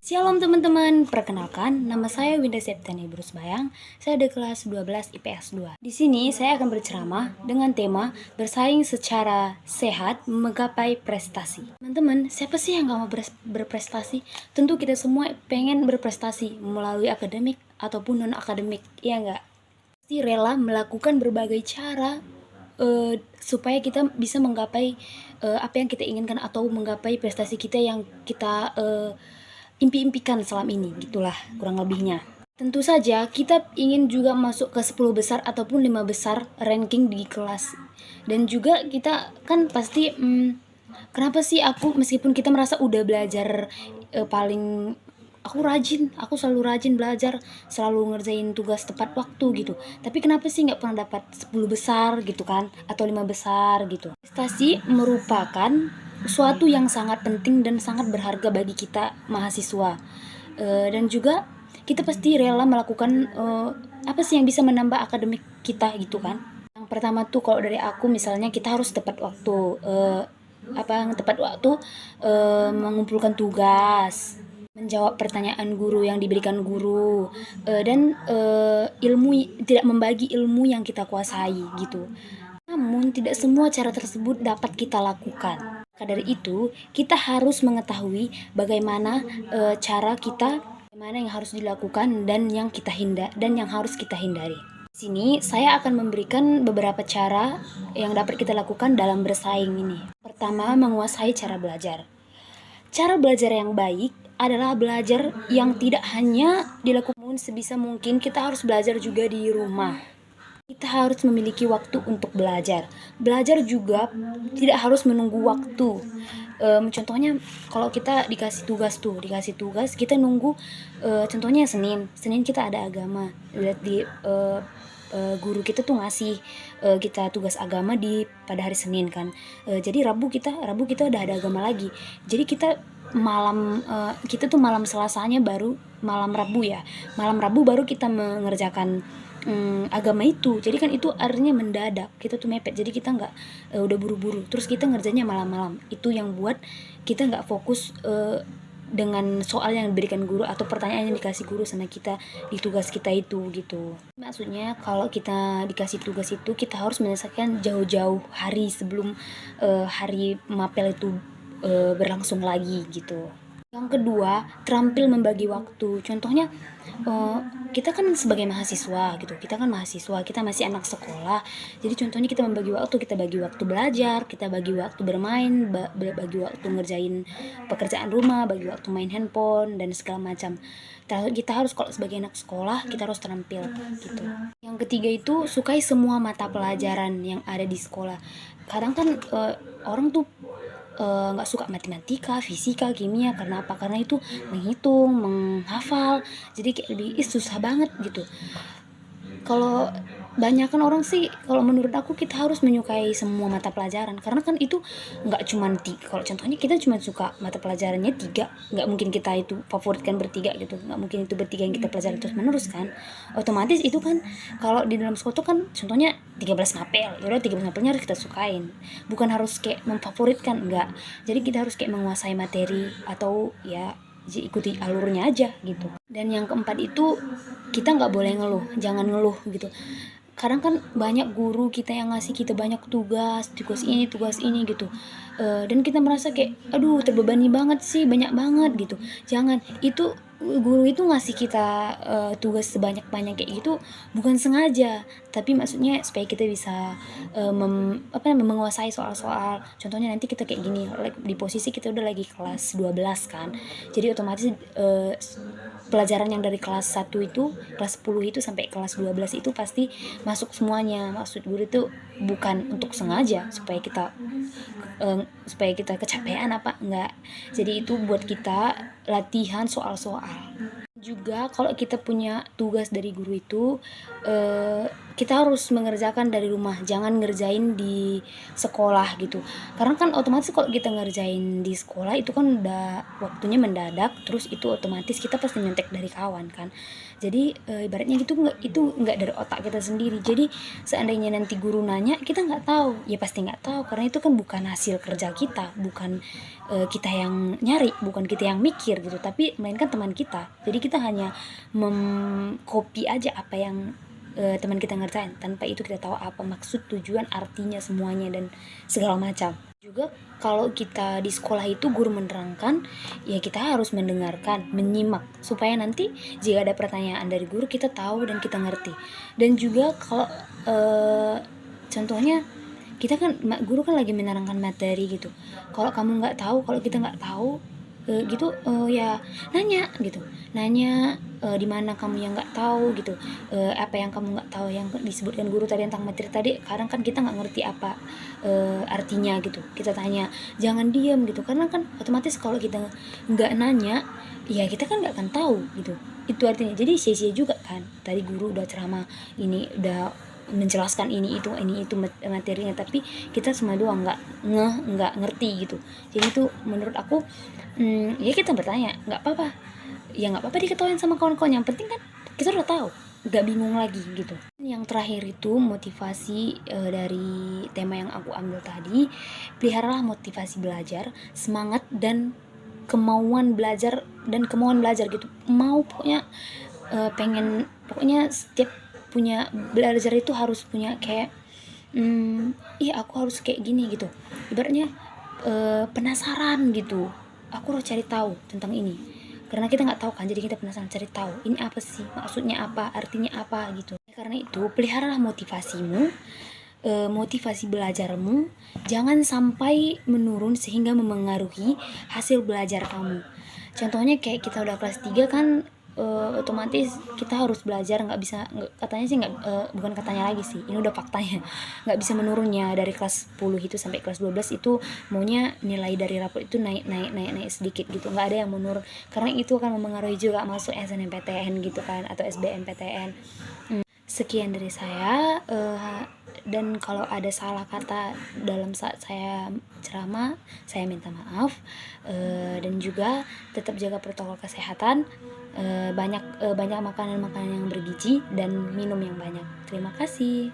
Shalom teman-teman, perkenalkan nama saya Winda Septiani Brusbayang. Saya di kelas 12 IPS 2. Di sini saya akan berceramah dengan tema bersaing secara sehat menggapai prestasi. Teman-teman, siapa sih yang gak mau berprestasi? Tentu kita semua pengen berprestasi melalui akademik ataupun non-akademik, ya enggak? Pasti rela melakukan berbagai cara supaya kita bisa menggapai apa yang kita inginkan atau menggapai prestasi kita yang kita impi-impikan selama ini, gitulah kurang lebihnya. Tentu saja kita ingin juga masuk ke 10 besar ataupun 5 besar ranking di kelas. Dan juga kita kan pasti kenapa sih aku meskipun kita merasa udah belajar paling aku selalu rajin belajar, selalu ngerjain tugas tepat waktu gitu. Tapi kenapa sih nggak pernah dapat 10 besar gitu kan, atau 5 besar gitu. Prestasi merupakan suatu yang sangat penting dan sangat berharga bagi kita mahasiswa. Dan juga kita pasti rela melakukan apa sih yang bisa menambah akademik kita gitu kan. Yang pertama tuh kalau dari aku misalnya kita harus tepat waktu, mengumpulkan tugas, menjawab pertanyaan guru yang diberikan guru, dan tidak membagi ilmu yang kita kuasai gitu. Namun tidak semua cara tersebut dapat kita lakukan. Maka dari itu kita harus mengetahui bagaimana bagaimana yang harus dilakukan dan yang harus kita hindari. Di sini saya akan memberikan beberapa cara yang dapat kita lakukan dalam bersaing ini. Pertama, menguasai cara belajar. Cara belajar yang baik adalah belajar yang tidak hanya dilakukan sebisa mungkin, kita harus belajar juga di rumah. Kita harus memiliki waktu untuk belajar. Belajar juga tidak harus menunggu waktu. Contohnya kalau kita dikasih tugas kita nunggu, contohnya Senin kita ada agama, guru kita tuh ngasih kita tugas agama pada hari Senin kan. Jadi Rabu kita udah ada agama lagi. Jadi kita tuh malam Selasanya baru malam Rabu baru kita mengerjakan agama itu. Jadi kan itu artinya mendadak, kita tuh mepet, jadi kita nggak udah buru-buru terus kita ngerjainnya malam-malam. Itu yang buat kita nggak fokus dengan soal yang diberikan guru atau pertanyaan yang dikasih guru sama kita di tugas kita itu gitu. Maksudnya kalau kita dikasih tugas itu kita harus menyelesaikan jauh-jauh hari sebelum hari mapel itu berlangsung lagi gitu. Yang kedua, terampil membagi waktu. Contohnya kita kan sebagai mahasiswa gitu, kita masih anak sekolah. Jadi contohnya kita membagi waktu, kita bagi waktu belajar, kita bagi waktu bermain, bagi waktu ngerjain pekerjaan rumah, bagi waktu main handphone dan segala macam. Kita harus, kalau sebagai anak sekolah kita harus terampil gitu. Yang ketiga itu sukai semua mata pelajaran yang ada di sekolah. Kadang kan orang tuh nggak suka matematika, fisika, kimia. Karena apa? Karena itu menghitung, menghafal, jadi kayak lebih susah banget gitu. Kalau banyakan orang sih, kalau menurut aku kita harus menyukai semua mata pelajaran, karena kan itu nggak cuma kalau contohnya kita cuma suka mata pelajarannya 3, nggak mungkin kita itu favoritkan bertiga gitu, nggak mungkin itu bertiga yang kita pelajari terus menerus kan. Otomatis itu kan kalau di dalam sekolah tuh kan contohnya 13 mapel, yaudah 13 mapelnya harus kita sukain, bukan harus kayak memfavoritkan, enggak. Jadi kita harus kayak menguasai materi atau ya ikuti alurnya aja gitu. Dan yang keempat itu kita nggak boleh ngeluh, jangan ngeluh gitu. Kadang kan banyak guru kita yang ngasih kita banyak tugas ini gitu, dan kita merasa kayak aduh terbebani banget sih, banyak banget gitu. Jangan, itu guru itu ngasih kita tugas sebanyak-banyak kayak gitu bukan sengaja, tapi maksudnya supaya kita bisa menguasai soal-soal. Contohnya nanti kita kayak gini, di posisi kita udah lagi kelas 12 kan, jadi otomatis pelajaran yang dari kelas 1 itu, kelas 10 itu sampai kelas 12 itu pasti masuk semuanya. Maksud guru itu bukan untuk sengaja supaya kita kecapean apa enggak. Jadi itu buat kita latihan soal-soal. Juga kalau kita punya tugas dari guru itu, kita harus mengerjakan dari rumah, jangan ngerjain di sekolah gitu. Karena kan otomatis kalau kita ngerjain di sekolah itu kan udah waktunya mendadak, terus itu otomatis kita pasti nyontek dari kawan kan. Jadi ibaratnya itu nggak dari otak kita sendiri. Jadi seandainya nanti guru nanya kita nggak tahu, ya pasti nggak tahu karena itu kan bukan hasil kerja kita, bukan kita yang nyari, bukan kita yang mikir gitu, tapi melainkan teman kita. Jadi kita hanya mengcopy aja apa yang teman kita ngerjain, tanpa itu kita tahu apa maksud, tujuan, artinya semuanya dan segala macam. Juga kalau kita di sekolah itu guru menerangkan, ya kita harus mendengarkan, menyimak supaya nanti jika ada pertanyaan dari guru kita tahu dan kita ngerti. Dan juga kalau contohnya kita kan guru kan lagi menerangkan materi gitu, kalau kamu nggak tahu, kalau kita nggak tahu gitu, ya nanya gitu, nanya di mana kamu yang nggak tahu gitu, apa yang kamu nggak tahu yang disebutkan guru tadi tentang materi tadi, kadang kan kita nggak ngerti apa artinya gitu, kita tanya, jangan diam gitu, karena kan otomatis kalau kita nggak nanya ya kita kan nggak akan tahu gitu itu artinya. Jadi sia-sia juga kan, tadi guru udah ceramah, ini udah menjelaskan ini itu materinya, tapi kita semua doang nggak ngerti gitu. Jadi itu menurut aku ya kita bertanya nggak apa-apa, ya nggak apa-apa diketawain sama kawan-kawan, yang penting kan kita udah tahu, nggak bingung lagi gitu. Yang terakhir itu motivasi dari tema yang aku ambil tadi, peliharalah motivasi belajar, semangat dan kemauan belajar gitu, mau pokoknya pengen, pokoknya setiap punya belajar itu harus punya kayak iya aku harus kayak gini gitu, ibaratnya penasaran gitu, aku harus cari tahu tentang ini, karena kita nggak tahu kan, jadi kita penasaran cari tahu ini apa sih, maksudnya apa, artinya apa gitu. Karena itu peliharalah motivasimu, motivasi belajarmu, jangan sampai menurun sehingga memengaruhi hasil belajar kamu. Contohnya kayak kita udah kelas 3 kan, otomatis kita harus belajar, katanya sih bukan katanya lagi sih, ini udah faktanya, nggak bisa menurunnya dari kelas 10 itu sampai kelas 12 itu, maunya nilai dari rapor itu naik sedikit gitu, nggak ada yang menurun, karena itu akan memengaruhi juga masuk SNMPTN gitu kan, atau SBMPTN. Sekian dari saya, dan kalau ada salah kata dalam saat saya ceramah, saya minta maaf, dan juga tetap jaga protokol kesehatan, banyak makanan-makanan yang bergizi dan minum yang banyak. Terima kasih.